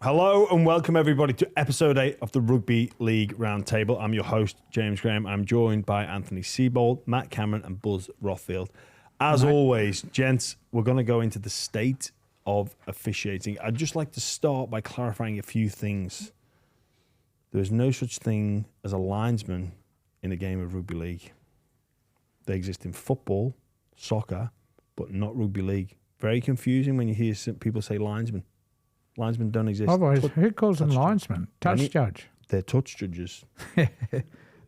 Hello and welcome everybody to episode 8 of the Rugby League Roundtable. I'm your host, James Graham. I'm joined by Anthony Seibold, Matt Cameron and Buzz Rothfield. As always, gents, we're going to go into the state of officiating. I'd just like to start by clarifying a few things. There is no such thing as a linesman in a game of rugby league. They exist in football, soccer, but not rugby league. Very confusing when you hear people say linesman. Linesmen don't exist. Otherwise, who calls them linesmen? Touch judge. They're touch judges. They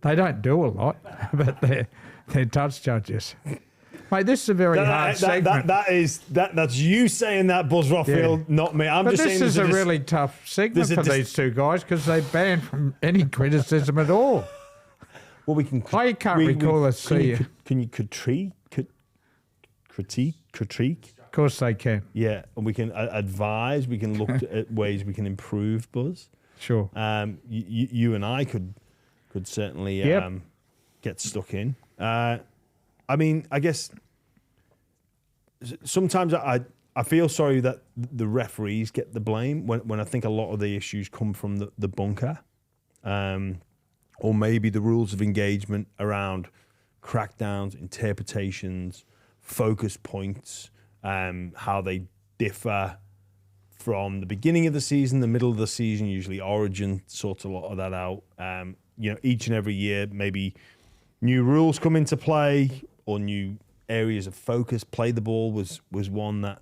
don't do a lot, but they're touch judges. Mate, this is a very hard segment. That's you saying that, Buzz Rothfield, not me. I'm just saying this is a really tough segment for these two guys because they're banned from any criticism at all. Well, we can. I can't recall a C. Can you critique? Of course they can. Yeah, and we can advise. We can look at ways we can improve, Buzz. Sure. You and I could certainly get stuck in. I mean, I guess sometimes I feel sorry that the referees get the blame when I think a lot of the issues come from the bunker, or maybe the rules of engagement around crackdowns, interpretations, focus points. How they differ from the beginning of the season, the middle of the season, usually Origin sorts a lot of that out. Each and every year, maybe new rules come into play or new areas of focus. Play the ball was one that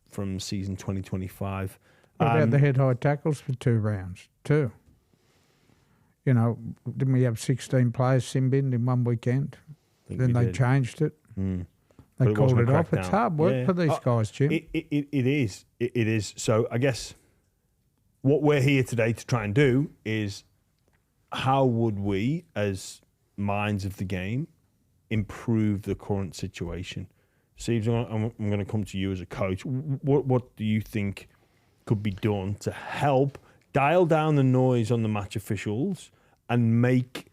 from season 2025. What about the head-high tackles for 2 rounds? 2. Didn't we have 16 players sin-binned in one weekend? Then they changed it. They called it off. It's hard work for these guys, Jim. It is. So I guess what we're here today to try and do is how would we, as minds of the game, improve the current situation? Seibs, I'm going to come to you as a coach. What do you think could be done to help dial down the noise on the match officials and make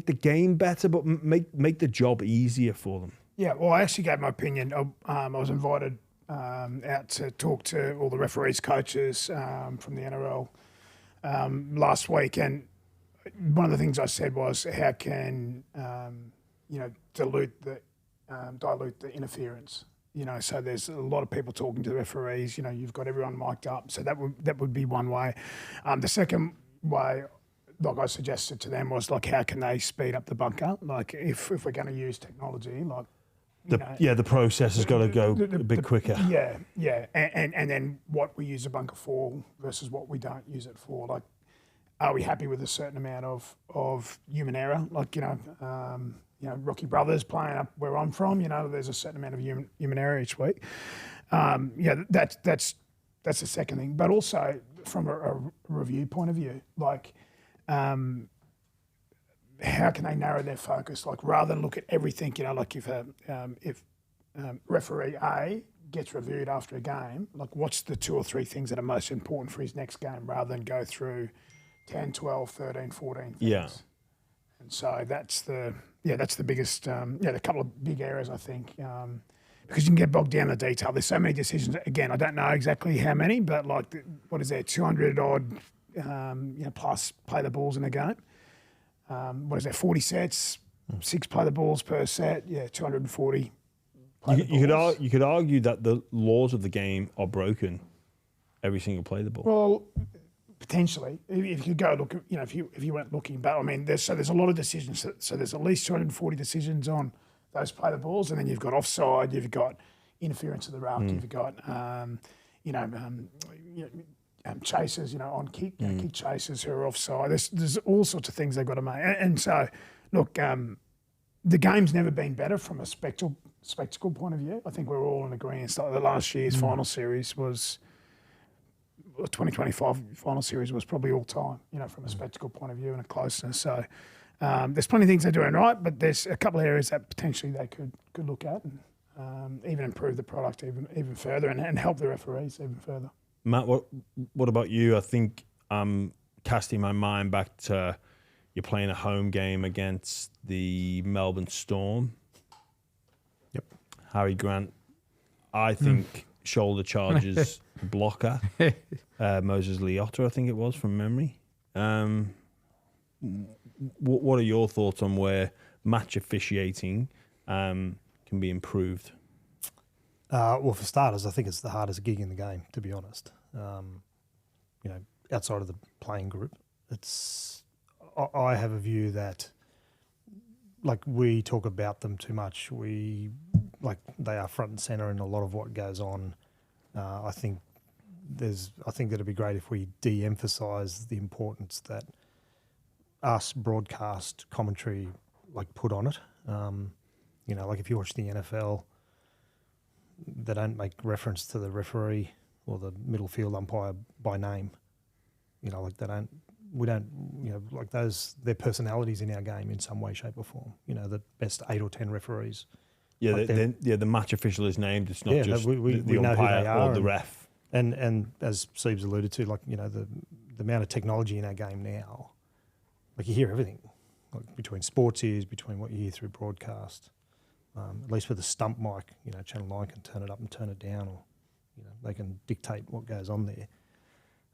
the game better, but make the job easier for them? Yeah, well, I actually gave my opinion. I was invited out to talk to all the referees, coaches from the NRL last week, and one of the things I said was, how can dilute the interference? So there's a lot of people talking to the referees. You've got everyone mic'd up, so that would be one way. The second way, like I suggested to them, was how can they speed up the bunker? If we're going to use technology, the process has got to go a bit quicker. Yeah, and then what we use the bunker for versus what we don't use it for. Are we happy with a certain amount of human error? Rocky Brothers playing up where I'm from. There's a certain amount of human error each week. That's the second thing. But also from a review point of view, how can they narrow their focus? Rather than look at everything, if referee A gets reviewed after a game, what's the 2 or 3 things that are most important for his next game, rather than go through 10, 12, 13, 14 things. Yeah. And so that's the biggest, a couple of big areas, I think, because you can get bogged down in the detail. There's so many decisions. Again, I don't know exactly how many, but what is there, 200 odd plus play the balls in a game. What is that, 40 sets, 6 play the balls per set, 240. You could argue that the laws of the game are broken every single play the ball. Well, potentially, if you go look, if you went looking, but I mean, there's a lot of decisions. So there's at least 240 decisions on those play the balls, and then you've got offside, you've got interference of the ruck, you've got chasers, on kick, kick chasers who are offside. There's all sorts of things they've got to make. And so, look, the game's never been better from a spectacle point of view. I think we're all in agreement. The last year's final series was, 2025 final series was probably all time, from a spectacle point of view and a closeness. So there's plenty of things they're doing right, but there's a couple of areas that potentially they could look at and even improve the product even further and help the referees even further. Matt, what about you? I think I'm casting my mind back to you're playing a home game against the Melbourne Storm. Yep. Harry Grant, I think, shoulder charges blocker, Moses Liotta, I think it was, from memory. What are your thoughts on where match officiating can be improved? Well, for starters, I think it's the hardest gig in the game, to be honest. Outside of the playing group, I have a view that, like, we talk about them too much. They are front and centre in a lot of what goes on. I think that'd be great if we de-emphasise the importance that us broadcast commentary put on it. If you watch the NFL, they don't make reference to the referee or the middle field umpire by name. They're personalities in our game in some way, shape or form. The best 8 or 10 referees. Yeah, the match official is named. It's not just we the know umpire who they are or the ref. And as Seibs alluded to, the amount of technology in our game now, you hear everything, between sports ears, between what you hear through broadcast. At least with a stump mic, Channel 9 can turn it up and turn it down, or they can dictate what goes on there.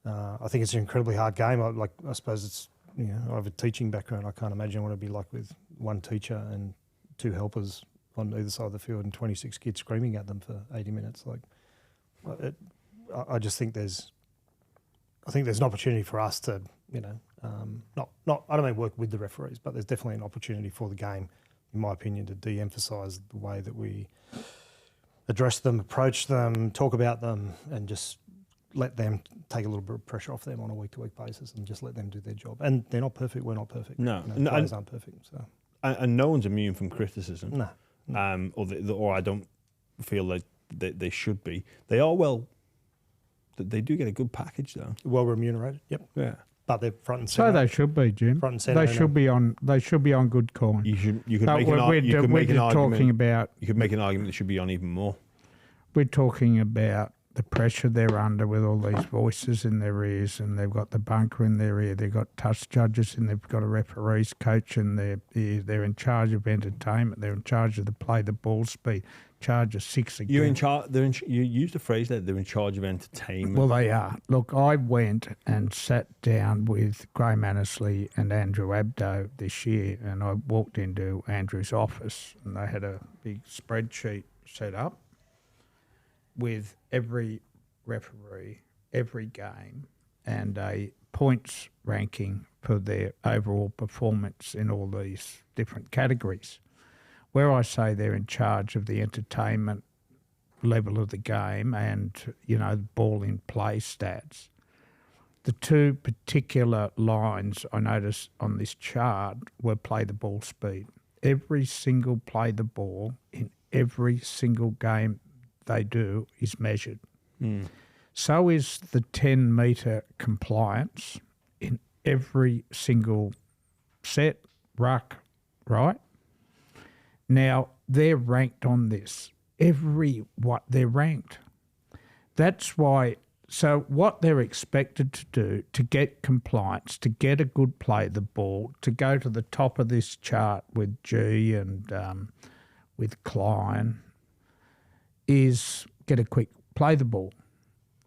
I think it's an incredibly hard game. I suppose it's, I have a teaching background. I can't imagine what it'd be like with one teacher and 2 helpers on either side of the field and 26 kids screaming at them for 80 minutes. I just think there's an opportunity for us to, I don't mean work with the referees, but there's definitely an opportunity for the game, in my opinion, to de-emphasise the way that we address them, approach them, talk about them, and just let them take a little bit of pressure off them on a week-to-week basis and just let them do their job. And they're not perfect. We're not perfect. No. Players aren't perfect. So. And no one's immune from criticism. No. Or I don't feel like they should be. They are they do get a good package, though. Well remunerated, yep. Yeah. But they're front and centre. So they should be, Jim. Front and centre. They should be on good coin. You could make an argument. You could make an argument that should be on even more. We're talking about the pressure they're under with all these voices in their ears, and they've got the bunker in their ear, they've got touch judges, and they've got a referee's coach in their ear. They're in charge of entertainment. They're in charge of the ball speed, charge of 6 again. You're in charge. You used the phrase that they're in charge of entertainment. Well, they are. Look, I went and sat down with Graham Annesley and Andrew Abdo this year, and I walked into Andrew's office, and they had a big spreadsheet set up with every referee, every game, and a points ranking for their overall performance in all these different categories. Where I say they're in charge of the entertainment level of the game and, the ball in play stats, the 2 particular lines I noticed on this chart were play the ball speed. Every single play the ball in every single game they do is measured. So is the 10-metre compliance in every single set, ruck, right? Now, they're ranked on this. They're ranked. That's why, so what they're expected to do to get compliance, to get a good play the ball, to go to the top of this chart with G and with Klein, is get a quick play the ball.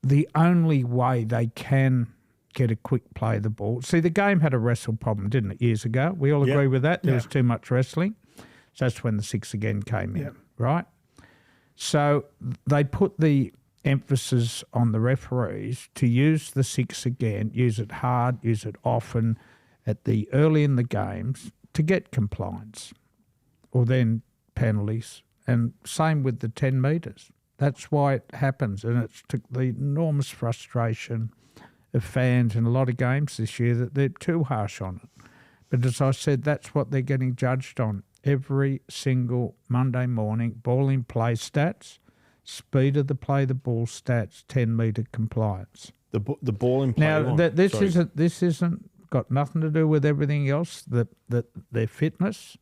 The only way they can get a quick play the ball. See, the game had a wrestle problem, didn't it, years ago? We all agree with that. There was too much wrestling. So that's when the 6 again came in, right? So they put the emphasis on the referees to use the 6 again, use it hard, use it often early in the games to get compliance, or then penalties. And same with the 10 metres. That's why it happens, and it's took the enormous frustration of fans in a lot of games this year that they're too harsh on it. But as I said, that's what they're getting judged on every single Monday morning. Ball in play stats, speed of the play the ball stats, 10-metre compliance. The ball in play. Now this isn't got nothing to do with everything else. That their fitness,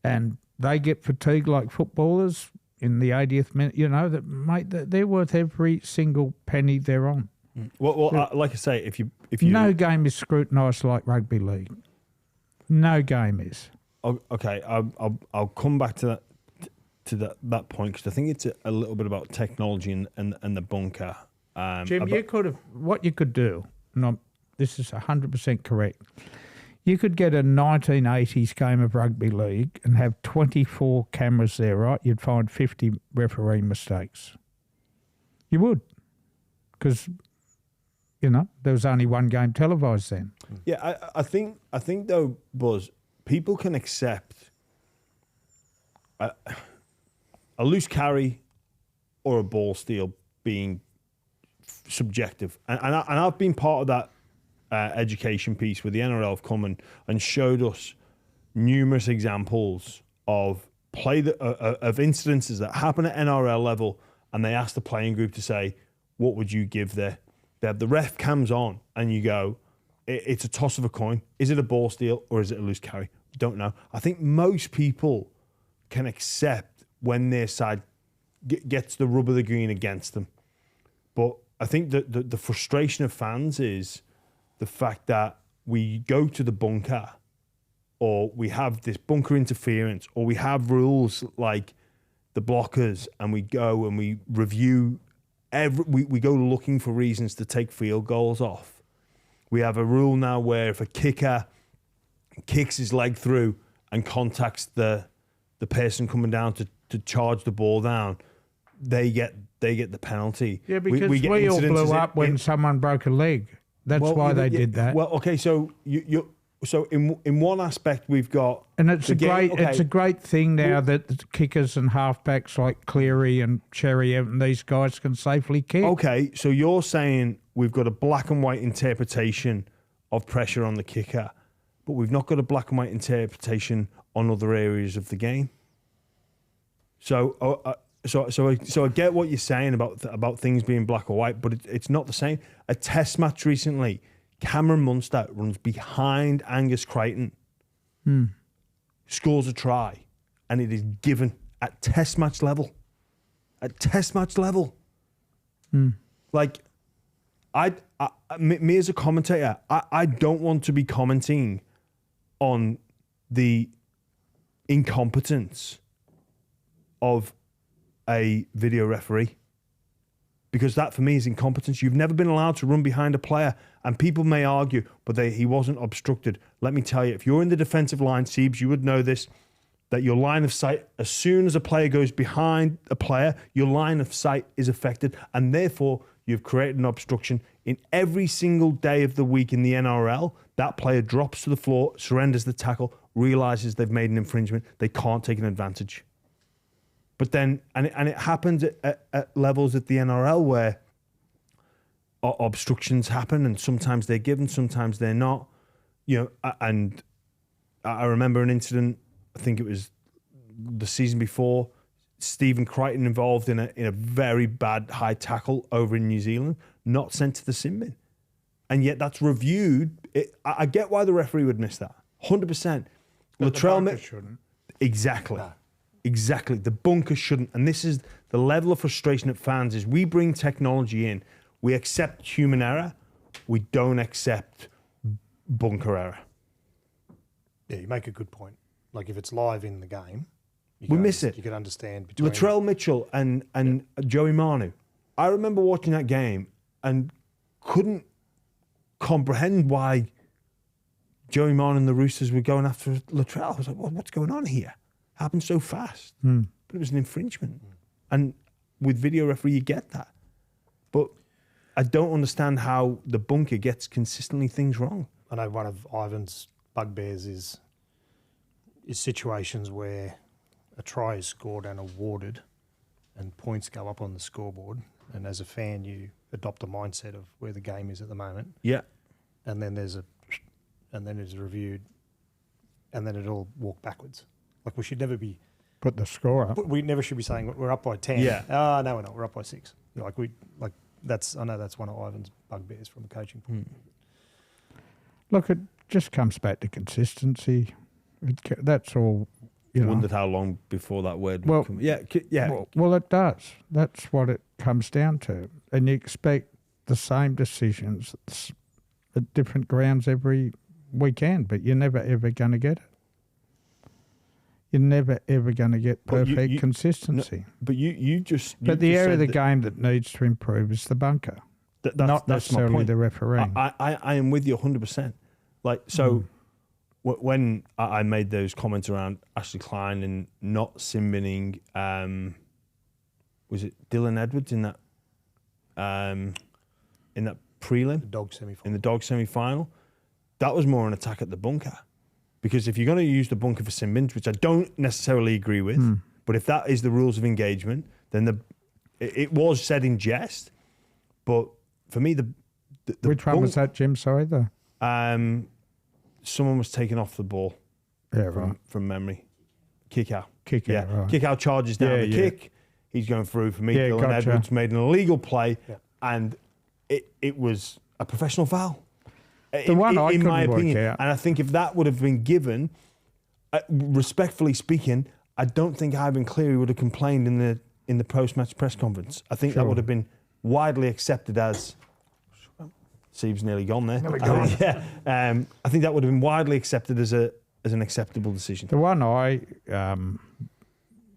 and they get fatigued like footballers in the 80th minute. They're worth every single penny they're on. Well, like I say, if you no game is scrutinised like rugby league. No game is. Okay, I'll come back to to that point, because I think it's a little bit about technology and the bunker. Jim, what you could do, and this is 100% correct, you could get a 1980s game of rugby league and have 24 cameras there, right? You'd find 50 referee mistakes. You would, because, there was only one game televised then. Yeah, I think though, Buzz, people can accept a loose carry or a ball steal being subjective, and I've been part of that education piece where the NRL have come and showed us numerous examples of of incidences that happen at NRL level, and they ask the playing group to say, what would you give there? They have the ref cams on, and you go, it's a toss of a coin. Is it a ball steal or is it a loose carry? Don't know. I think most people can accept when their side gets the rub of the green against them. But I think that the frustration of fans is the fact that we go to the bunker, or we have this bunker interference, or we have rules like the blockers, and we go and we review we go looking for reasons to take field goals off. We have a rule now where if a kicker kicks his leg through and contacts the person coming down to charge the ball down, they get the penalty. Yeah, because we all blew up when someone broke a leg. That's why they did that. Well, okay, so so in one aspect we've got, and it's a great thing now that the kickers and halfbacks like Cleary and Cherry and these guys can safely kick. Okay, so you're saying we've got a black and white interpretation of pressure on the kicker, but we've not got a black and white interpretation on other areas of the game. So I get what you're saying about things being black or white, but it's not the same. A test match recently, Cameron Munster runs behind Angus Crichton, scores a try, and it is given at test match level. At test match level. Like, me as a commentator, I don't want to be commenting on the incompetence of a video referee, because that for me is incompetence. You've never been allowed to run behind a player, and people may argue, but he wasn't obstructed. Let me tell you, if you're in the defensive line, Seibs, you would know this, that your line of sight, as soon as a player goes behind a player, your line of sight is affected, and therefore you've created an obstruction. In every single day of the week in the NRL, that player drops to the floor, surrenders the tackle, realises they've made an infringement, they can't take an advantage. But then, and it happens at levels at the NRL where obstructions happen, and sometimes they're given, sometimes they're not. And I remember an incident, I think it was the season before, Stephen Crichton involved in a very bad high tackle over in New Zealand, not sent to the sin bin. And yet that's reviewed. I get why the referee would miss that, 100%. Latrell shouldn't. Exactly. No. Exactly. The bunker shouldn't. And this is the level of frustration at fans is we bring technology in. We accept human error. We don't accept bunker error. Yeah, you make a good point. Like if it's live in the game, we miss it. You can understand between Latrell Mitchell and Joey Manu. I remember watching that game and couldn't comprehend why Joey Manu and the Roosters were going after Latrell. I was like, well, what's going on here? Happened so fast, but it was an infringement. And with video referee, you get that. But I don't understand how the bunker gets consistently things wrong. I know one of Ivan's bugbears is situations where a try is scored and awarded and points go up on the scoreboard, and as a fan you adopt a mindset of where the game is at the moment. Yeah. And then it's reviewed, and then it'll walk backwards. Like we should never be put the score up. We never should be saying we're up by 10. Yeah. Oh, no, we're not. We're up by 6. I know that's one of Ivan's bugbears from a coaching point. Look, it just comes back to consistency. That's all. Wondered how long before that word would come. Yeah. Well, it does. That's what it comes down to. And you expect the same decisions at different grounds every weekend, but you're never, ever going to get it. You're never ever going to get But you- perfect you- consistency. But you just. But the area of the that, game that needs to improve is the bunker, that's not my necessarily point. the refereeing. I am with you 100%. Like, so when I made those comments around Ashley Klein and not sin binning, was it Dylan Edwards in that prelim? The dog semi-final. In the dog semi-final, that was more an attack at the bunker. Because if you're going to use the bunker for sin bins, which I don't necessarily agree with, but if that is the rules of engagement, then it was said in jest. But for me, the Which one was that, Jim? Sorry, someone was taken off the ball from memory. Kick out. Kick out, right. Kick out charges down the kick. He's going through for me. Yeah, Dylan gotcha. Edwards made an illegal play, and it was a professional foul. The one I in my couldn't work opinion. out. And I think if that would have been given, respectfully speaking, I don't think Ivan Cleary would have complained in the post-match press conference. I think that would have been widely accepted as. Seibs nearly gone there. Nearly gone. I think that would have been widely accepted as an acceptable decision. The one I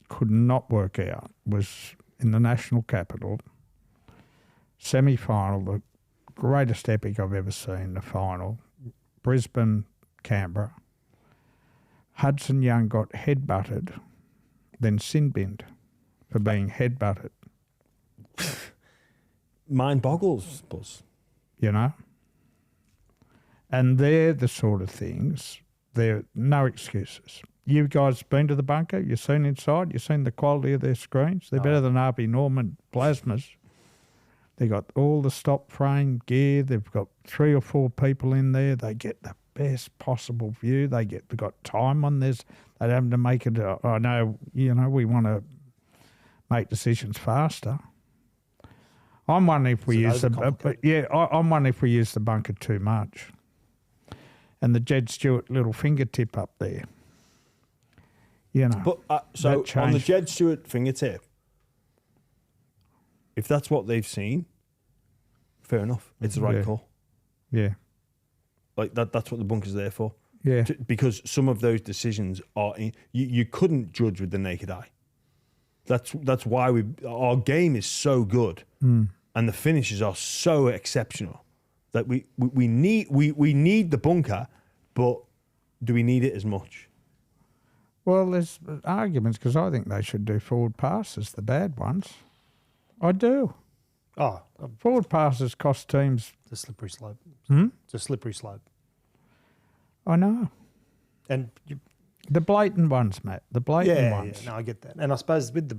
could not work out was in the national capital, semi-final, the greatest epic I've ever seen, the final, Brisbane, Canberra. Hudson Young got headbutted, then sin-binned for being headbutted. Mind boggles, Buzz. You know? And they're the sort of things, there no excuses. You guys been to the bunker? You've seen inside? You've seen the quality of their screens? They're better than RB Norman plasmas. They got all the stop frame gear. They've got 3 or 4 people in there. They get the best possible view. They've got time on this. They don't have to make it. I know, we want to make decisions faster. I'm wondering if we use I'm wondering if we use the bunker too much. And the Jed Stewart little fingertip up there. But so on the Jed Stewart fingertip, if that's what they've seen, fair enough. It's the right call. Yeah. Like that's what the bunker's there for. Yeah. Because some of those decisions are you couldn't judge with the naked eye. That's why our game is so good and the finishes are so exceptional that we need the bunker, but do we need it as much? Well, there's arguments because I think they should do forward passes, the bad ones. I do. Forward passes cost teams. It's a slippery slope. Hmm? It's a slippery slope. I know. And the blatant ones, Matt. The blatant ones. Yeah, no, I get that. And I suppose with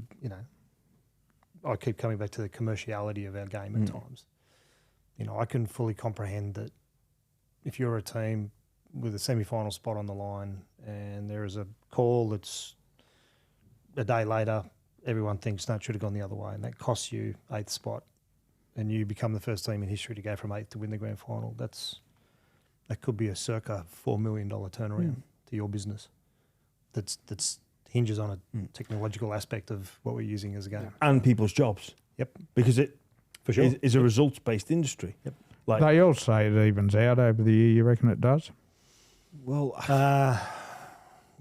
I keep coming back to the commerciality of our game at times. I can fully comprehend that if you're a team with a semi-final spot on the line and there is a call that's a day later, everyone thinks, no, it should have gone the other way, and that costs you 8th spot, and you become the first team in history to go from 8th to win the grand final. That could be a circa $4 million turnaround to your business. That's hinges on a technological aspect of what we're using as a game. And people's jobs. Yep. Because it For sure. is a results-based industry. Yep. Like, They all say it evens out over the year. You reckon it does? well,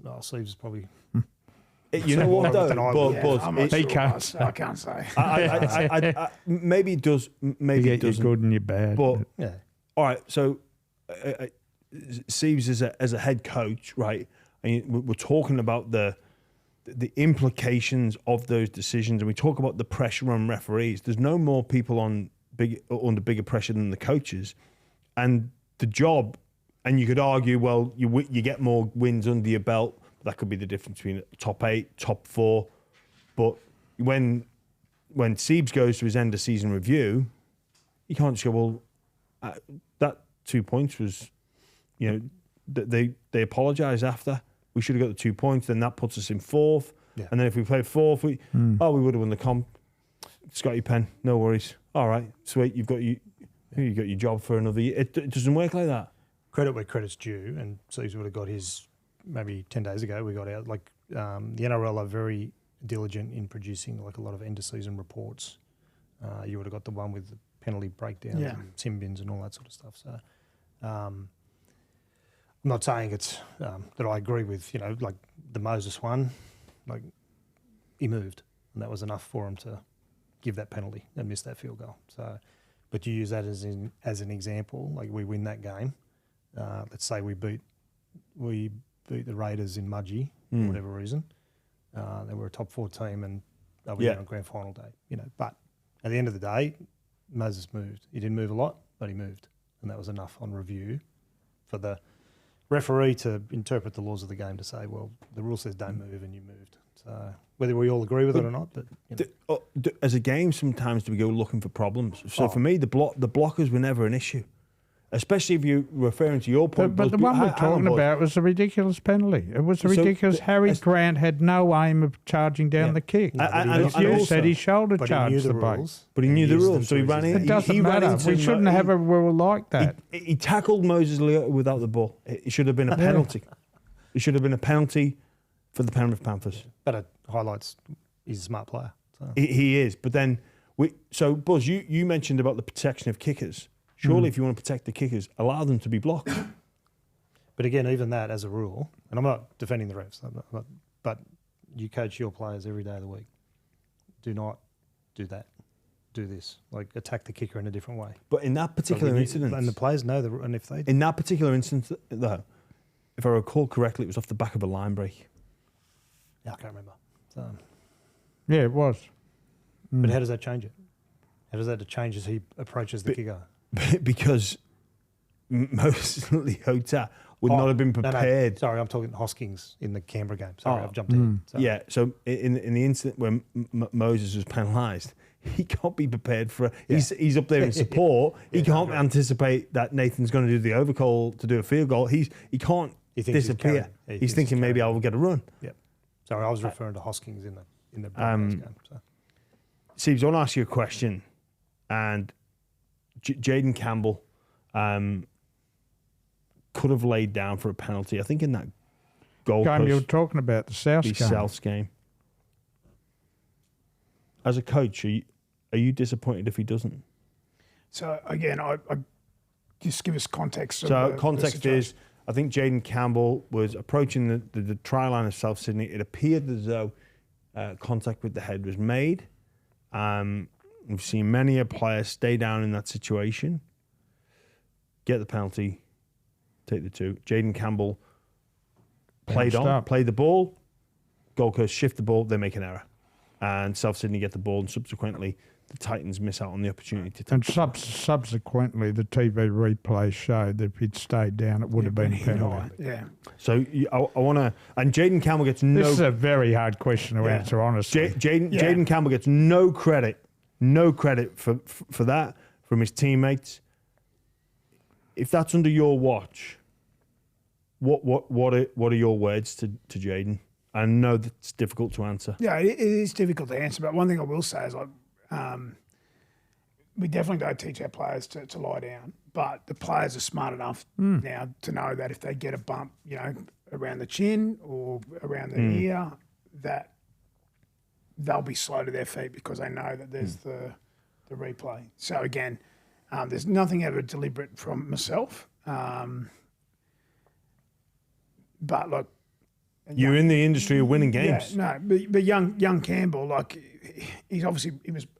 Seibs is probably... you know what though? I'm not he sure. can't I can't say. I maybe it does. Maybe you it get your doesn't. good and your bad. But Yeah. all right, so Seibs as a head coach, right? And we're talking about the implications of those decisions, and we talk about the pressure on referees. There's no more people under bigger pressure than the coaches, and the job. And you could argue, well, you get more wins under your belt. That could be the difference between top 8, top 4. But when Seibs goes to his end of season review, you can't just go, well, that 2 points was, they apologise after. We should have got the 2 points. Then that puts us in 4th. Yeah. And then if we played 4th, we would have won the comp. Scotty Penn, no worries. All right, sweet. You've got your job for another year. It doesn't work like that. Credit where credit's due, and Seibs would have got his maybe 10 days ago. We got out. The NRL are very diligent in producing a lot of end of season reports. You would have got the one with the penalty breakdowns and sin bins and all that sort of stuff. So not saying it's that I agree with, like the Moses one, like he moved and that was enough for him to give that penalty and miss that field goal. So, but you use that as an example, like we win that game. Let's say we beat the Raiders in Mudgee for whatever reason. They were a top 4 team and they'll be on grand final day, But at the end of the day, Moses moved. He didn't move a lot, but he moved. And that was enough on review for the referee to interpret the laws of the game to say, well, the rule says don't move and you moved. So whether we all agree with it or not, but as a game, sometimes do we go looking for problems? So for me, the blockers were never an issue, especially if you're referring to your point. But the one we're talking about was a ridiculous penalty. It was ridiculous. Harry Grant had no aim of charging down the kick. No, you said he shoulder charged the bloke. But he knew the rules, so he ran in. It doesn't matter. We shouldn't have a rule like that. He tackled Moses Leota without the ball. It should have been a penalty. It should have been a penalty for the Penrith Panthers. But it highlights he's a smart player. So. He is. But then, so Buzz, you mentioned about the protection of kickers. Surely, if you want to protect the kickers, allow them to be blocked. But again, even that as a rule, and I'm not defending the refs, but you coach your players every day of the week. Do not do that. Do this. Like attack the kicker in a different way. But in that particular incident, and the players know and if they in that particular instance, though, if I recall correctly, it was off the back of a line break. Yeah, I can't remember. So, yeah, it was. But how does that change it? How does that change as he approaches the kicker? Because Moses Leota would not have been prepared. No. Sorry, I'm talking Hoskins in the Canberra game. Sorry, I've jumped in. Sorry. Yeah, so in the incident when Moses was penalised, he can't be prepared for. He's up there in support. He can't anticipate that Nathan's going to do the overcall to do a field goal. He can't disappear. He's thinking maybe I will get a run. Yep. Sorry, I was referring to Hoskins in the game. So. Seibs, I want to ask you a question, and Jaden Campbell could have laid down for a penalty. I think in that goal game you were talking about, the Souths game. As a coach, are you disappointed if he doesn't? So again, I just give us context. So context is, I think Jaden Campbell was approaching the try line of South Sydney. It appeared as though contact with the head was made. We've seen many a player stay down in that situation, get the penalty, take the 2. Jaden Campbell played the ball, Gold Coast shift the ball, they make an error. And South Sydney get the ball, and subsequently the Titans miss out on the opportunity to take and subsequently the TV replay showed that if he'd stayed down, it would have been a penalty. Yeah. So I want to, and Jaden Campbell gets no. This is a very hard question to answer, honestly. Jaden Campbell gets no credit for that from his teammates. If that's under your watch, what are your words to Jaden? I know that's difficult to answer. Yeah, it is difficult to answer. But one thing I will say is, we definitely don't teach our players to lie down. But the players are smart enough now to know that if they get a bump, around the chin or around the ear, that they'll be slow to their feet because they know that there's the replay. So again, there's nothing ever deliberate from myself. But look, you're in the industry of winning games. Yeah, no, but young Campbell, like he was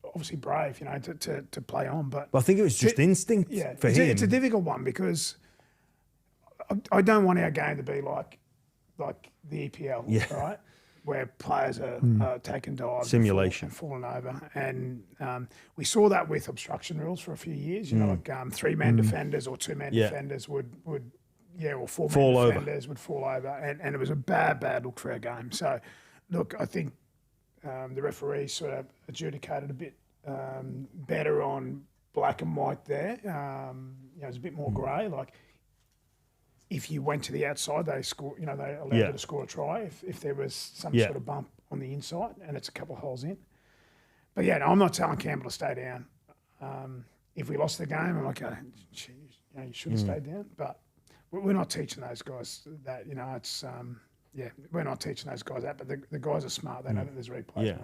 obviously brave, to play on. But I think it was just instinct for him. It's a difficult one because I don't want our game to be like the EPL, right? Where players are taking dives, simulation, and falling over, and we saw that with obstruction rules for a few years. Like 3-man defenders or 2-man defenders would or 4-man defenders would fall over, and it was a bad look for our game. So, look, I think the referees sort of adjudicated a bit better on black and white there. It was a bit more grey. Like if you went to the outside, they score. They allowed you to score a try if there was some sort of bump on the inside, and it's a couple of holes in. But no, I'm not telling Campbell to stay down. If we lost the game, I'm like, you should have stayed down, but. We're not teaching those guys that, it's, we're not teaching those guys that, but the guys are smart. They know that there's replays.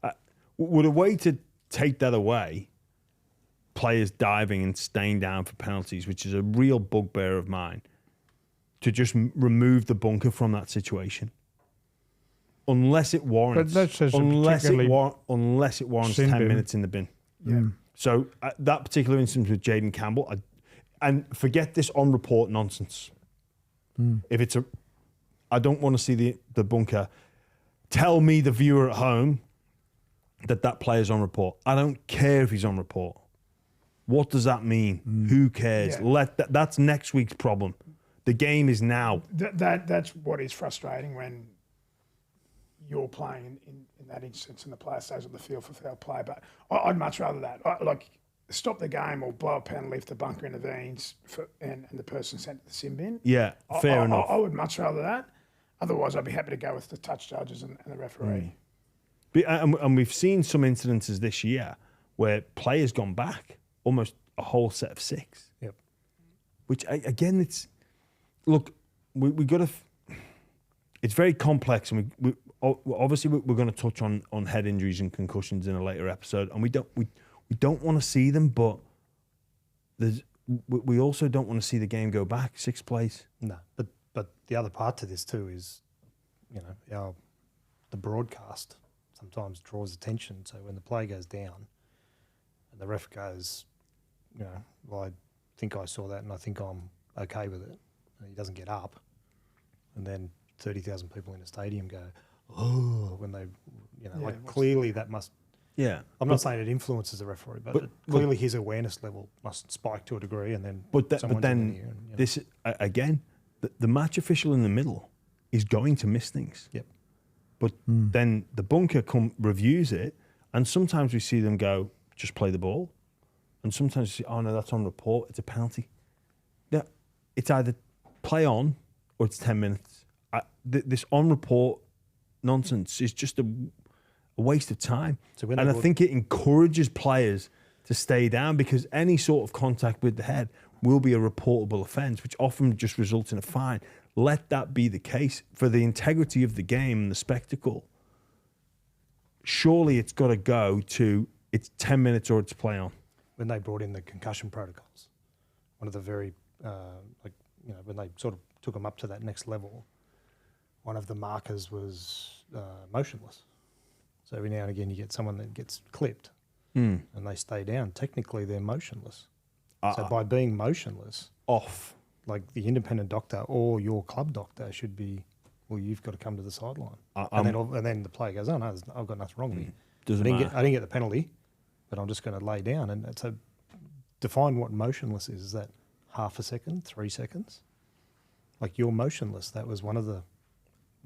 Yeah. Would a way to take that away, players diving and staying down for penalties, which is a real bugbear of mine, to just remove the bunker from that situation. Unless it warrants, unless it warrants 10 minutes in the bin. Yeah. So that particular instance with Jaden Campbell, and forget this on report nonsense. If it's I don't want to see the bunker. Tell me, the viewer at home, that player's on report. I don't care if he's on report. What does that mean? Who cares? Yeah. That's next week's problem. The game is now. That's what is frustrating when you're playing in that instance and the player stays on the field for foul play. But I'd much rather that. Stop the game or blow a penalty if the bunker intervenes and the person sent to the sin bin. Yeah, fair enough. I would much rather that. Otherwise, I'd be happy to go with the touch judges and the referee. And we've seen some incidences this year where players gone back almost a whole set of 6. Yep. Which, again, we got to... It's very complex, and we obviously we're going to touch on head injuries and concussions in a later episode, and we don't want to see them, but we also don't want to see the game go back 6 plays. No, but the other part to this too is, the broadcast sometimes draws attention. So when the play goes down, and the ref goes, well, I think I saw that, and I think I'm okay with it, and he doesn't get up, and then 30,000 people in a stadium go, oh, when they, clearly that must. Yeah, I'm not saying it influences the referee, but clearly his awareness level must spike to a degree, and then. But then this again, the match official in the middle is going to miss things. Yep. But then the bunker reviews it, and sometimes we see them go, just play the ball, and sometimes we see, oh no, that's on report, it's a penalty. Yeah, it's either play on or it's 10 minutes. This on report nonsense is just a waste of time. So and I think it encourages players to stay down, because any sort of contact with the head will be a reportable offence, which often just results in a fine. Let that be the case for the integrity of the game and the spectacle. Surely it's got to go to it's 10 minutes or it's play on. When they brought in the concussion protocols, one of the very, when they sort of took them up to that next level, one of the markers was motionless. So every now and again you get someone that gets clipped and they stay down. Technically they're motionless. So by being motionless, off, like the independent doctor or your club doctor should be, well, you've got to come to the sideline. And then the player goes, oh no, I've got nothing wrong with me. I didn't get the penalty, but I'm just going to lay down. And so define what motionless is. Is that half a second, 3 seconds? Like you're motionless. That was one of the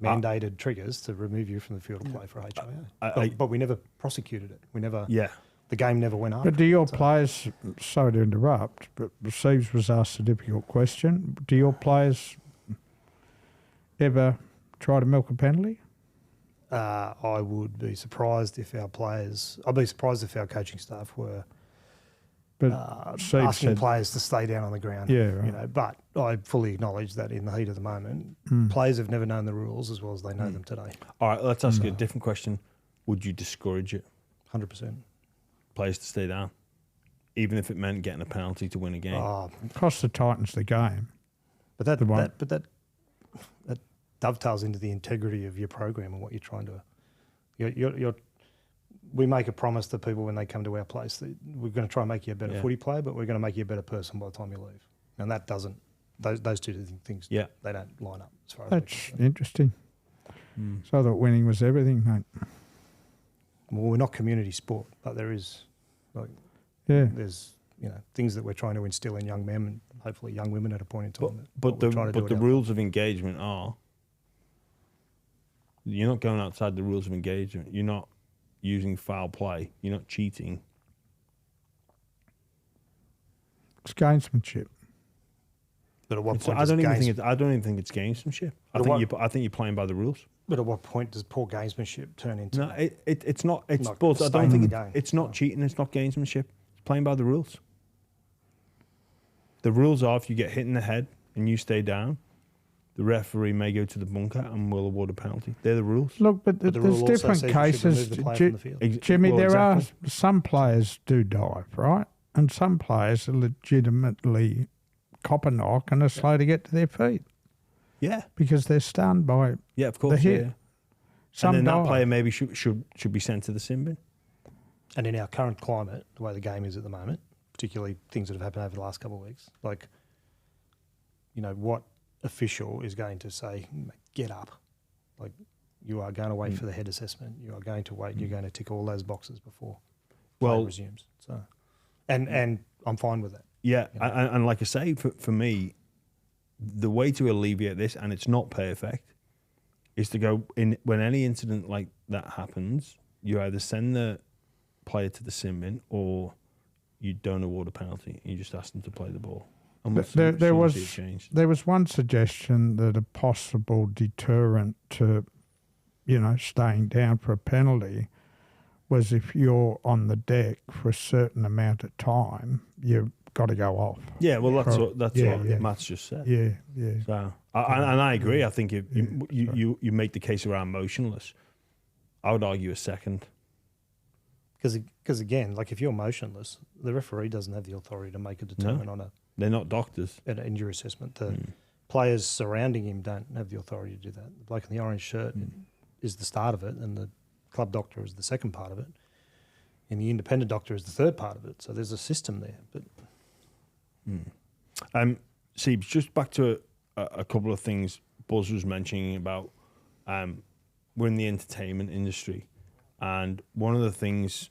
mandated triggers to remove you from the field of play for HIA. But we never prosecuted it. We never. Yeah. The game never went up. But do your players, sorry to interrupt, but Seibs was asked a difficult question. Do your players ever try to milk a penalty? I would be surprised if our players, I'd be surprised if our coaching staff were asking players to stay down on the ground. Yeah, right. But I fully acknowledge that in the heat of the moment, players have never known the rules as well as they know them today. All right, let's ask you a different question. Would you discourage it? 100%. Players to stay down, even if it meant getting a penalty to win a game? Cost the Titans the game. But that dovetails into the integrity of your program and what you're trying to. We make a promise to people when they come to our place that we're going to try and make you a better footy player, but we're going to make you a better person by the time you leave. And that doesn't. Those two things. Yeah. They don't line up as far as that's interesting. So I thought winning was everything, mate. Well, we're not community sport, but there is, there's things that we're trying to instill in young men and hopefully young women at a point in time. But the rules of engagement are, you're not going outside the rules of engagement. You're not using foul play. You're not cheating. It's gamesmanship. But at what point? I don't even think it's gamesmanship. I think you're playing by the rules. But at what point does poor gamesmanship turn into? No, it's not. It's sports. I don't think it's not cheating. It's not gamesmanship. It's playing by the rules. The rules are: if you get hit in the head and you stay down, the referee may go to the bunker and will award a penalty. They're the rules. Look, but there's different cases. Jimmy, there are some players do dive, right, and some players are legitimately cop a knock and are slow to get to their feet. Yeah, because they're stunned by yeah, of course. the hit. Yeah. Some and then die. that player maybe should be sent to the sin bin. And in our current climate, the way the game is at the moment, particularly things that have happened over the last couple of weeks, like, you know, what official is going to say, get up? Like, you are going to wait for the head assessment. You are going to wait. You're going to tick all those boxes before play resumes. So, and I'm fine with that. Yeah, and like I say, for me, the way to alleviate this, and it's not perfect, is to go in when any incident like that happens, you either send the player to the sin bin or you don't award a penalty. You just ask them to play the ball. And There was one suggestion that a possible deterrent to, staying down for a penalty was if you're on the deck for a certain amount of time, you've got to go off. Yeah, well, that's what Matt's just said. Yeah. So, and I agree. I think you make the case around motionless. I would argue a second. Because again, like if you're motionless, the referee doesn't have the authority to make a determinant on they're not doctors. An injury assessment. The players surrounding him don't have the authority to do that. The bloke in the orange shirt is the start of it, and the club doctor is the second part of it, and the independent doctor is the third part of it. So there's a system there. But Seibs, just back to a couple of things Buzz was mentioning about we're in the entertainment industry, and one of the things,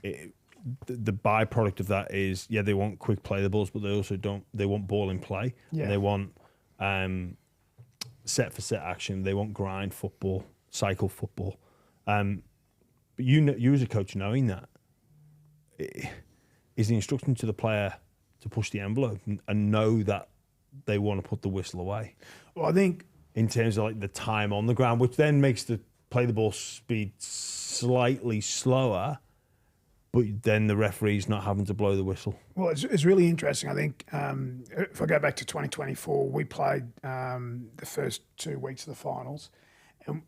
the byproduct of that is, they want quick play the balls, but they also they want ball in play. Yeah. And they want set for set action. They want grind football, cycle football. But you as a coach knowing that, is the instruction to the player to push the envelope and know that they want to put the whistle away. Well, I think in terms of like the time on the ground, which then makes the play the ball speed slightly slower, but then the referee's not having to blow the whistle. Well, it's really interesting. I think if I go back to 2024, we played the first 2 weeks of the finals,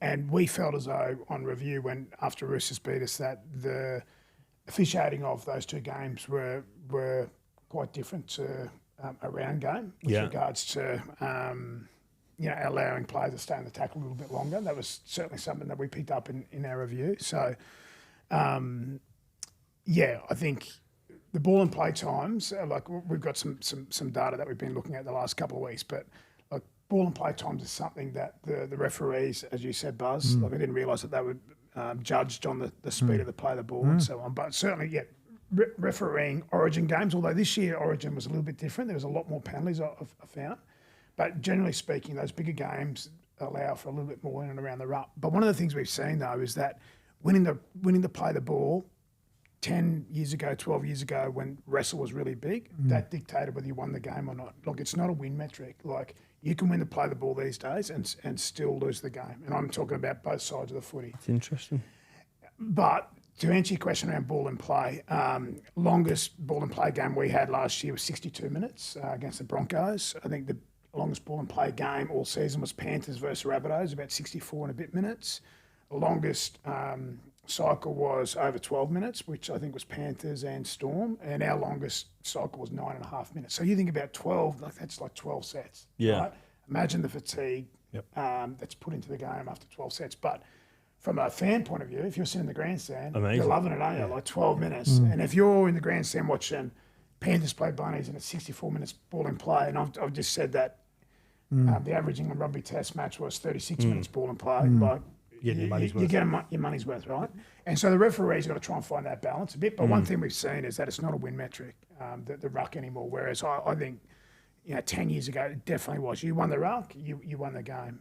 and we felt as though on review, after Roosters beat us, that the officiating of those 2 games were quite different to a round game with regards to allowing players to stay in the tackle a little bit longer. That was certainly something that we picked up in our review. So, I think the ball and play times, like we've got some data that we've been looking at the last couple of weeks, but like ball and play times is something that the referees, as you said, Buzz, like I didn't realise that they were judged on the speed of the play of the ball and so on. But certainly, refereeing Origin games, although this year Origin was a little bit different. There was a lot more penalties I found. But generally speaking, those bigger games allow for a little bit more in and around the ruck. But one of the things we've seen, though, is that winning to play the ball 10 years ago, 12 years ago, when wrestle was really big, that dictated whether you won the game or not. Like, it's not a win metric. Like, you can win to play the ball these days and still lose the game. And I'm talking about both sides of the footy. It's interesting. But to answer your question around ball and play, longest ball and play game we had last year was 62 minutes against the Broncos. I think the longest ball and play game all season was Panthers versus Rabbitohs, about 64 and a bit minutes. The longest cycle was over 12 minutes, which I think was Panthers and Storm, and our longest cycle was 9.5 minutes. So you think about 12, like that's like 12 sets. Yeah. Right? Imagine the fatigue that's put into the game after 12 sets. But from a fan point of view, if you're sitting in the grandstand, you're loving it, aren't you? Like 12 minutes. And if you're in the grandstand watching Panthers play Bunnies and it's 64 minutes ball in play, and I've just said that the average England rugby test match was 36 minutes ball in play. Like, you get your money's worth, right? And so the referee's got to try and find that balance a bit. But one thing we've seen is that it's not a win metric, the ruck anymore. Whereas I think, 10 years ago, it definitely was. You won the ruck, you won the game.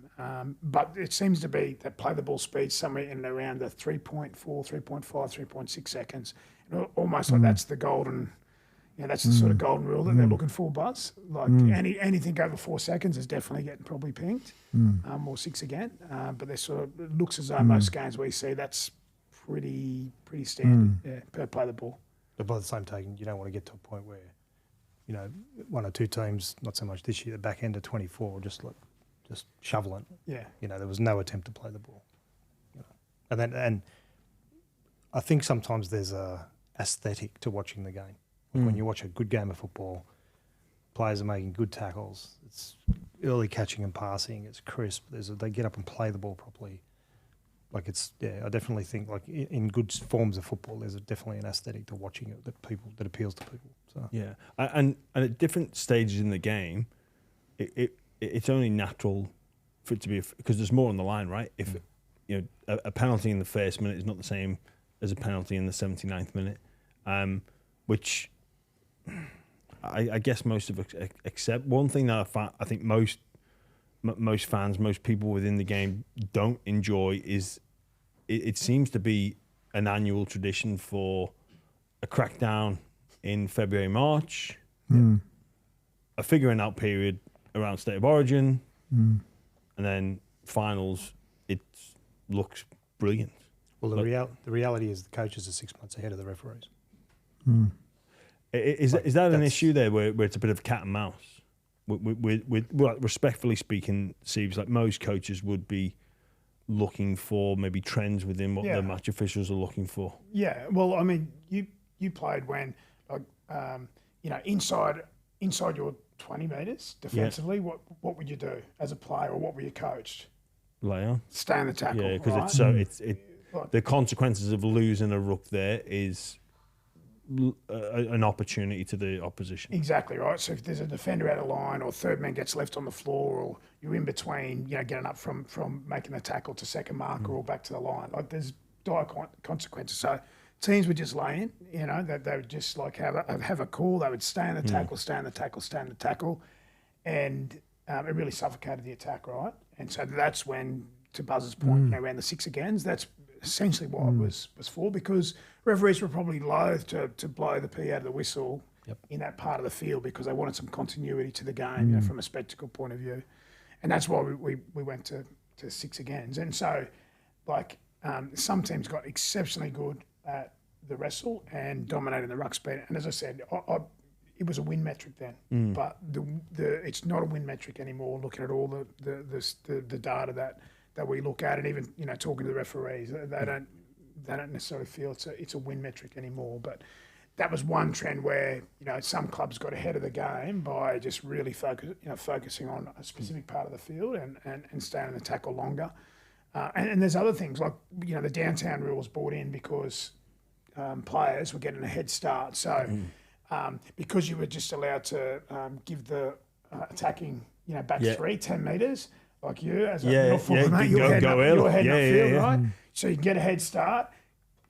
But it seems to be that play the ball speed somewhere in and around the 3.4, 3.5, 3.6 seconds. Almost like that's the golden. That's the sort of golden rule that they're looking for, Buzz. Like anything over 4 seconds is definitely getting probably pinged, or 6 again. But they sort of, it looks as though most games we see that's pretty standard per play the ball. But by the same token, you don't want to get to a point where, one or two teams, not so much this year, the back end of 24, just shoveling. Yeah. There was no attempt to play the ball. And I think sometimes there's a aesthetic to watching the game. When you watch a good game of football, players are making good tackles. It's early catching and passing. It's crisp. They get up and play the ball properly. Like I definitely think like in good forms of football, there's definitely an aesthetic to watching it that appeals to people. So Yeah, and at different stages in the game, it's only natural for it to be because there's more on the line, right? If a penalty in the first minute is not the same as a penalty in the 79th minute, which I guess most of accept. One thing that I think most fans, most people within the game don't enjoy is it seems to be an annual tradition for a crackdown in February, March, a figuring out period around State of Origin, and then finals. It looks brilliant. Well, the reality is the coaches are 6 months ahead of the referees. Is that an issue there where it's a bit of cat and mouse? Well, respectfully speaking, Seibs, like most coaches would be looking for maybe trends within what the match officials are looking for. Yeah, well, I mean, you played when, like, inside your 20 metres defensively. Yeah. What would you do as a player, or what were you coached? Lay on. Stay in the tackle. Yeah, because right? the consequences of losing a ruck there is an opportunity to the opposition. Exactly right. So if there's a defender out of line, or third man gets left on the floor, or you're in between, getting up from making the tackle to second marker or back to the line, like there's dire consequences. So teams would just lay in, that they would just like have a call. They would stay in the tackle, stay in the tackle, stay in the tackle, and it really suffocated the attack, right? And so that's when, to Buzz's point, around the six agains, that's essentially what it was for, because referees were probably loath to blow the pea out of the whistle in that part of the field, because they wanted some continuity to the game, from a spectacle point of view. And that's why we went to six agains. And so, like, some teams got exceptionally good at the wrestle and dominated the ruck speed. And as I said, it was a win metric then, but it's not a win metric anymore. Looking at all the data that we look at, and even talking to the referees, they don't necessarily feel it's a win metric anymore. But that was one trend where some clubs got ahead of the game by just really focusing on a specific part of the field and staying in the tackle longer. And there's other things like the downtown rule was brought in because players were getting a head start. So because you were just allowed to give the attacking back 10 metres. Like you, as a middle forward, mate, you're heading upfield, right? So you can get a head start.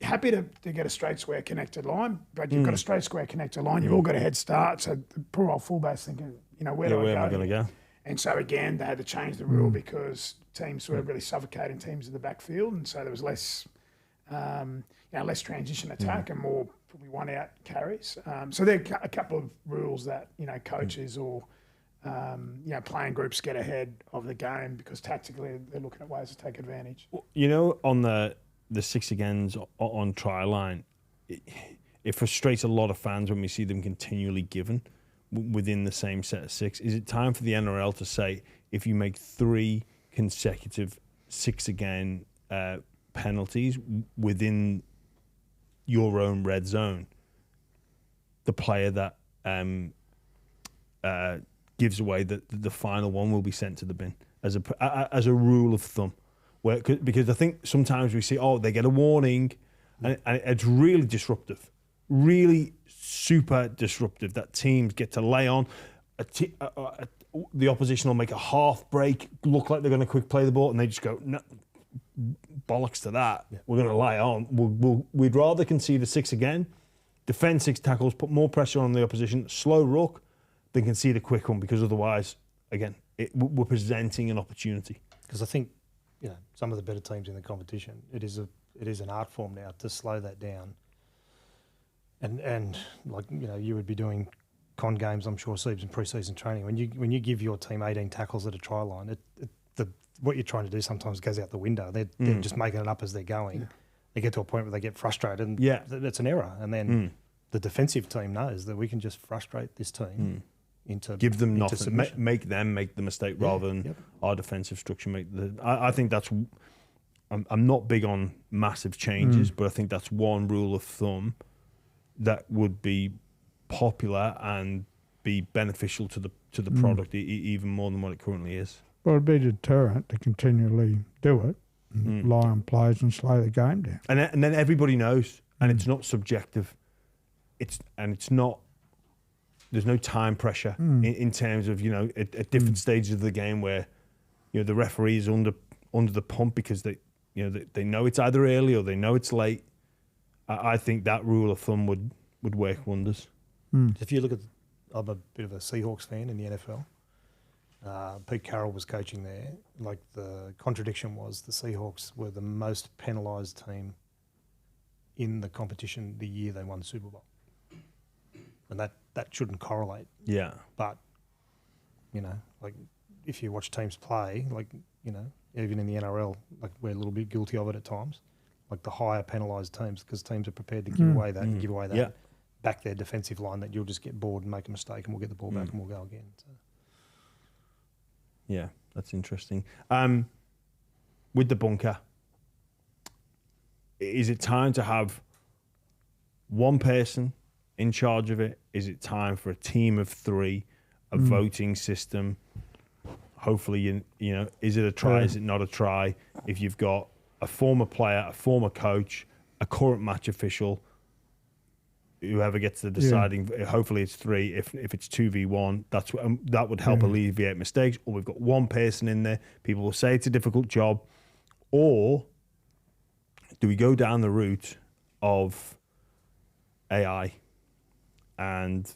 Happy to get a straight square connected line, but you've got a straight square connected line. You've all got a head start. So the poor old fullback's thinking, where am I going to go? And so again, they had to change the rule because teams were really suffocating teams in the backfield, and so there was less, less transition attack and more probably one out carries. So there are a couple of rules that coaches or playing groups get ahead of the game because tactically they're looking at ways to take advantage. On the six agains on try line, it frustrates a lot of fans when we see them continually given within the same set of six. Is it time for the NRL to say, if you make 3 consecutive six again penalties within your own red zone, the player that gives away the final one will be sent to the bin as a rule of thumb? Because I think sometimes we see, they get a warning, and it's really disruptive, really super disruptive that teams get to lay on. The opposition will make a half break, look like they're going to quick play the ball, and they just go, no, bollocks to that. Yeah. We're going to lay on. We'd rather concede a six again, defend 6 tackles, put more pressure on the opposition, slow ruck, than concede a quick one, because otherwise, again, we're presenting an opportunity. Because I think, some of the better teams in the competition, it is an art form now to slow that down. And like you would be doing con games, I'm sure, Seibs, in pre-season training. When you give your team 18 tackles at a try line, what you're trying to do sometimes goes out the window. They're just making it up as they're going. Yeah. They get to a point where they get frustrated, and that's an error. And then the defensive team knows that we can just frustrate this team. Give them nothing, make them make the mistake rather than our defensive structure make I think that's. I'm not big on massive changes, but I think that's one rule of thumb that would be popular and be beneficial to the product even more than what it currently is. Well, it'd be a deterrent to continually do it, and lie on players and slow the game down. And then everybody knows, and it's not subjective. It's not. There's no time pressure in terms of at different stages of the game where the referee is under the pump because they know it's either early or they know it's late. I think that rule of thumb would work wonders. If you look at, I'm a bit of a Seahawks fan in the NFL. Pete Carroll was coaching there. Like, the contradiction was the Seahawks were the most penalised team in the competition the year they won the Super Bowl. And that shouldn't correlate. Yeah. But, like, if you watch teams play, like, even in the NRL, like, we're a little bit guilty of it at times. Like, the higher penalised teams, because teams are prepared to give away that and give away that, back their defensive line, that you'll just get bored and make a mistake and we'll get the ball back and we'll go again. So. Yeah, that's interesting. With the bunker, is it time to have one person in charge of it? Is it time for a team of 3, a voting system? Hopefully, is it a try? Is it not a try? If you've got a former player, a former coach, a current match official, whoever gets the deciding, hopefully it's 3. If it's 2v1, that would help alleviate mistakes. Or we've got one person in there. People will say it's a difficult job. Or do we go down the route of AI? And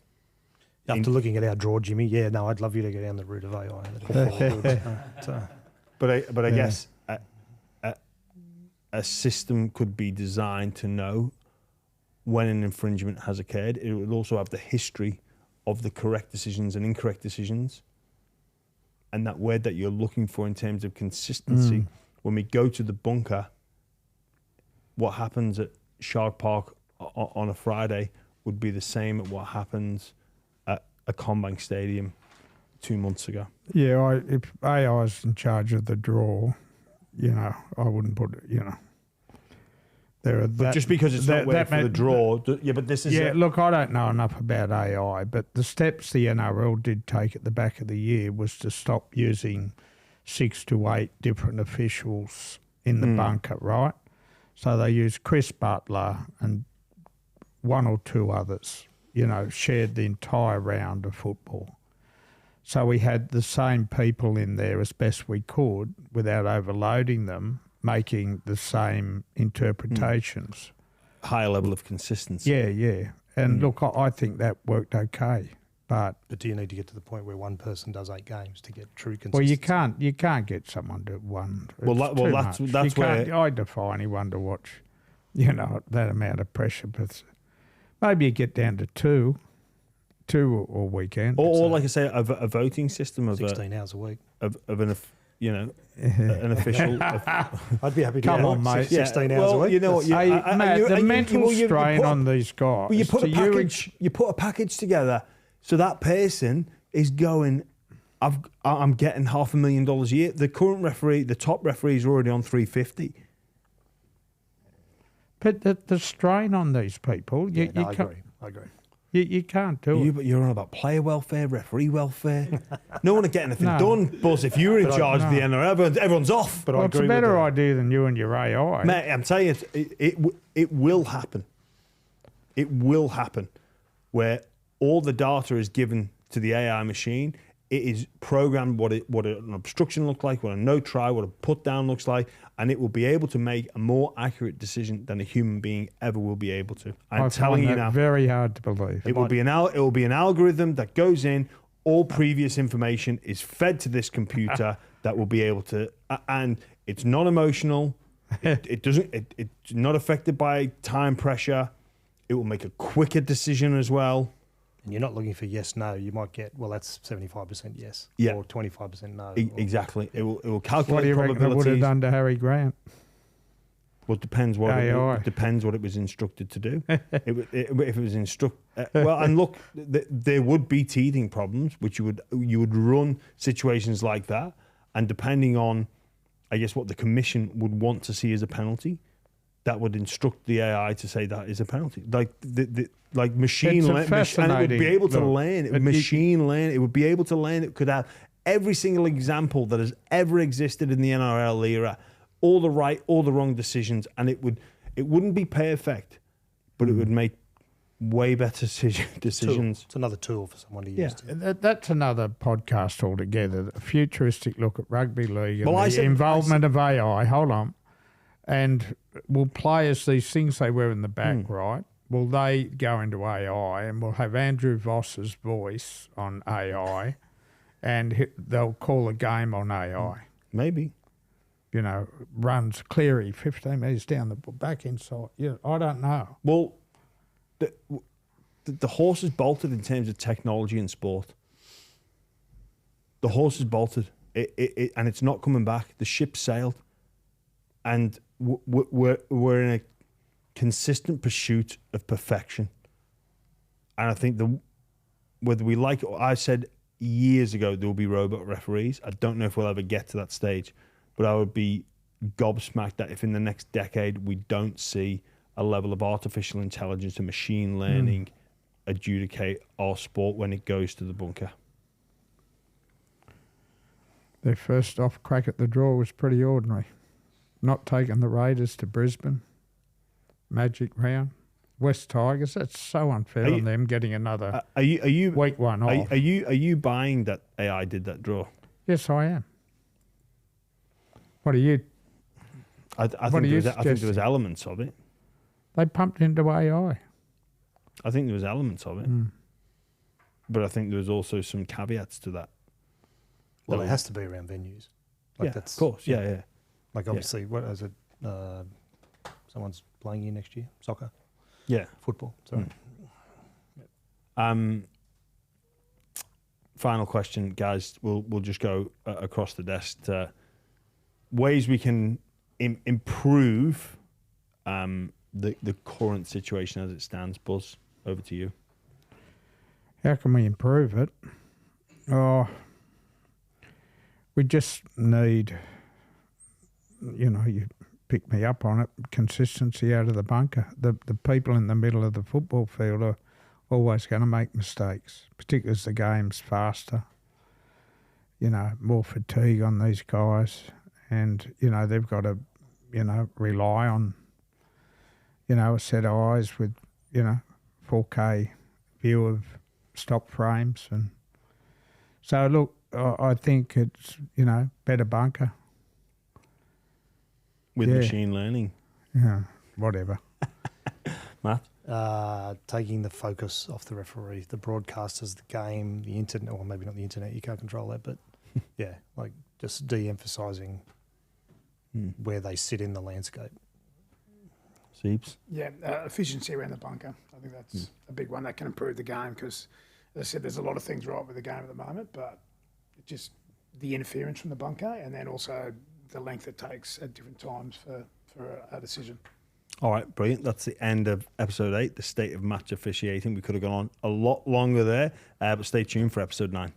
after looking at our draw, Jimmy, I'd love you to go down the route of AI. But I guess a system could be designed to know when an infringement has occurred. It would also have the history of the correct decisions and incorrect decisions. And that word that you're looking for in terms of consistency, when we go to the bunker, what happens at Shark Park on a Friday would be the same at what happens at a Combank Stadium 2 months ago. Yeah, if AI was in charge of the draw, I wouldn't put it, But just because it's not waiting for the draw, but this is... Yeah, look, I don't know enough about AI, but the steps the NRL did take at the back of the year was to stop using 6 to 8 different officials in the bunker, right? So they used Chris Butler and 1 or 2 others, shared the entire round of football. So we had the same people in there as best we could without overloading them, making the same interpretations. Higher level of consistency. Yeah. And look, I think that worked okay. But do you need to get to the point where one person does 8 games to get true consistency? Well, you can't get someone to one. That's where I defy anyone to watch, that amount of pressure. But maybe you get down to two or weekend. Or like I say, a voting system of 16 hours a week of an an official. I'd be happy to come on, mate. 16 hours a week. You know what? Matt, the mental strain on these guys. Well, you put a package together, so that person is going. I'm getting $500,000 a year. The current referee, the top referee, is already on $350,000. But the strain on these people, I agree. You can't do it. But you're on about player welfare, referee welfare. No one would get anything done. Buzz, if you were in charge of the NRL, everyone's off. But it's a better idea than you and your AI. Mate, I'm telling you, it will happen. It will happen where all the data is given to the AI machine. It is programmed what an obstruction looks like, what a no try, what a put down looks like, and it will be able to make a more accurate decision than a human being ever will be able to. I'm telling you now, very hard to believe. It will be an algorithm that goes in. All previous information is fed to this computer that will be able to, and it's not emotional. It's not affected by time pressure. It will make a quicker decision as well. And you're not looking for yes, no. You might get, that's 75% yes, or 25% no. Exactly. It will calculate. What do you reckon it would have done to Harry Grant? Well, it depends what it was instructed to do. If it was and look, there would be teething problems, which you would run situations like that, and depending on, I guess, what the commission would want to see as a penalty, that would instruct the AI to say that is a penalty. Like like machine It's a learning, and it would be able to learn. Machine learn. It would be able to learn. It could have every single example that has ever existed in the NRL era, all the right, all the wrong decisions, and it wouldn't be perfect, but it would make way better decisions. It's another tool for someone to use. That's another podcast altogether. A futuristic look at rugby league and Well, the involvement of AI. Hold on. And will players, these things they wear in the back, right? Will they go into AI and we'll have Andrew Voss's voice on AI and they'll call a game on AI? Maybe. You know, runs Cleary 15 metres down the back inside. Yeah, I don't know. Well, the horse is bolted in terms of technology and sport. The horse is bolted, and it's not coming back. The ship sailed, and we're in a consistent pursuit of perfection. And I think whether we like it, I said years ago there will be robot referees. I don't know if we'll ever get to that stage, but I would be gobsmacked that if in the next decade we don't see a level of artificial intelligence and machine learning adjudicate our sport when it goes to the bunker. Their first off crack at the draw was pretty ordinary. Not taking the Raiders to Brisbane. Magic round. West Tigers, that's so unfair on them getting another are you week one off. Are you buying that AI did that draw? Yes, I am. What are you? I think there was elements of it. They pumped into AI. I think there was elements of it. But I think there was also some caveats to that. Well, it has to be around venues. Like that's, of course, yeah. Like obviously, what is it? Someone's playing here next year? Soccer? Yeah. Football, sorry. Final question, guys. We'll just go across the desk to ways we can improve the current situation as it stands. Buzz, over to you. How can we improve it? Oh, we just need, you pick me up on it, consistency out of the bunker. The people in the middle of the football field are always going to make mistakes, particularly as the game's faster. More fatigue on these guys. And, they've got to, rely on, a set of eyes with, 4K view of stock frames. And so, look, I think it's, better bunker. With machine learning. Yeah, whatever. Matt? Taking the focus off the referee, the broadcasters, the game, the internet, or maybe not the internet, you can't control that, but just de-emphasising where they sit in the landscape. Seibs? Yeah, efficiency around the bunker. I think that's a big one that can improve the game because, as I said, there's a lot of things right with the game at the moment, but just the interference from the bunker and then also the length it takes at different times for a decision. All right, brilliant. That's the end of episode 8, the state of match officiating. We could have gone on a lot longer there, but stay tuned for episode 9.